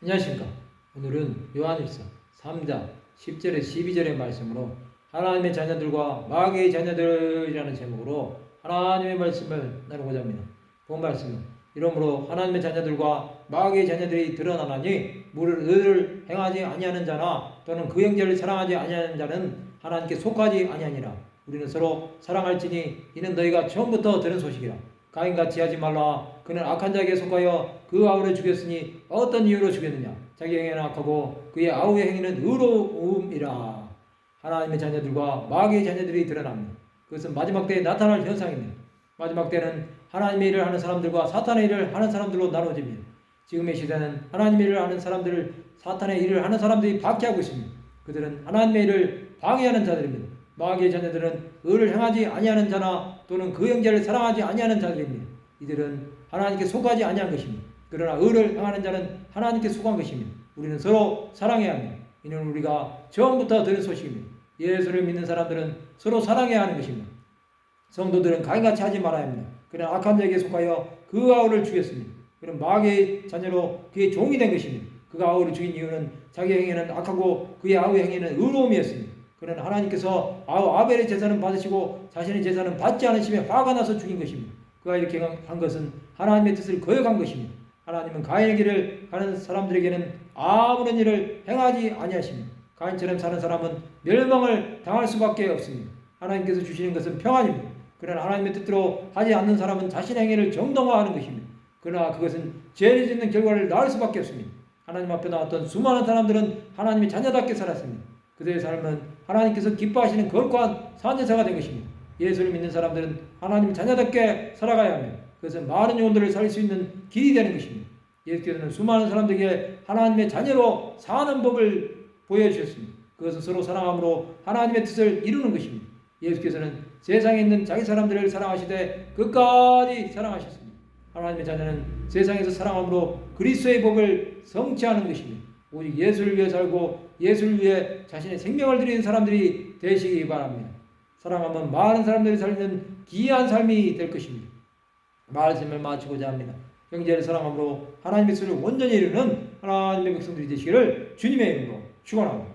안녕하십니까. 오늘은 요한일서 3장 10절에 12절의 말씀으로 하나님의 자녀들과 마귀의 자녀들이라는 제목으로 하나님의 말씀을 나누고자 합니다. 본 말씀은 이러므로 하나님의 자녀들과 마귀의 자녀들이 드러나나니 무릇 의를 행하지 아니하는 자나 또는 그 형제를 사랑하지 아니하는 자는 하나님께 속하지 아니하니라. 우리는 서로 사랑할지니 이는 너희가 처음부터 들은 소식이라. 가인같이 하지 말라. 그는 악한 자에게 속하여 그 아우를 죽였으니 어떤 이유로 죽였느냐. 자기 행위는 악하고 그의 아우의 행위는 의로움이라. 하나님의 자녀들과 마귀의 자녀들이 드러납니다. 그것은 마지막 때에 나타날 현상입니다. 마지막 때는 하나님의 일을 하는 사람들과 사탄의 일을 하는 사람들로 나눠집니다. 지금의 시대는 하나님의 일을 하는 사람들을 사탄의 일을 하는 사람들이 박해하고 있습니다. 그들은 하나님의 일을 방해하는 자들입니다. 마귀의 자녀들은 의를 행하지 아니하는 자나 또는 그 형제를 사랑하지 아니하는 자들입니다. 이들은 하나님께 속하지 아니한 것입니다. 그러나 의를 행하는 자는 하나님께 속한 것입니다. 우리는 서로 사랑해야 합니다. 이는 우리가 처음부터 들은 소식입니다. 예수를 믿는 사람들은 서로 사랑해야 하는 것입니다. 성도들은 가인같이 하지 말아야 합니다. 그는 악한 자에게 속하여 그 아우를 죽였습니다. 그는 마귀의 자녀로 그의 종이 된 것입니다. 그가 아우를 죽인 이유는 자기 행위는 악하고 그의 아우의 행위는 의로움이었습니다. 그는 하나님께서 아벨의 제사는 받으시고 자신의 제사는 받지 않으심에 화가 나서 죽인 것입니다. 그가 이렇게 한 것은 하나님의 뜻을 거역한 것입니다. 하나님은 가인의 길을 가는 사람들에게는 아무런 일을 행하지 아니하십니다. 가인처럼 사는 사람은 멸망을 당할 수밖에 없습니다. 하나님께서 주시는 것은 평안입니다. 그러나 하나님의 뜻대로 하지 않는 사람은 자신의 행위를 정당화하는 것입니다. 그러나 그것은 죄를 짓는 결과를 낳을 수밖에 없습니다. 하나님 앞에 나왔던 수많은 사람들은 하나님의 자녀답게 살았습니다. 그들의 삶은 하나님께서 기뻐하시는 거룩한 산제사가 된 것입니다. 예수를 믿는 사람들은 하나님의 자녀답게 살아가야 합니다. 그것은 많은 영혼들을 살릴 수 있는 길이 되는 것입니다. 예수께서는 수많은 사람들에게 하나님의 자녀로 사는 법을 보여주셨습니다. 그것은 서로 사랑함으로 하나님의 뜻을 이루는 것입니다. 예수께서는 세상에 있는 자기 사람들을 사랑하시되 끝까지 사랑하셨습니다. 하나님의 자녀는 세상에서 사랑함으로 그리스도의 복을 성취하는 것입니다. 오직 예수를 위해 살고 예수를 위해 자신의 생명을 드리는 사람들이 되시기 바랍니다. 사랑하면 많은 사람들이 살리는 귀한 삶이 될 것입니다. 말씀을 마치고자 합니다. 형제를 사랑함으로 하나님의 뜻을 온전히 이루는 하나님의 백성들이 되시기를 주님의 이름으로 축원합니다.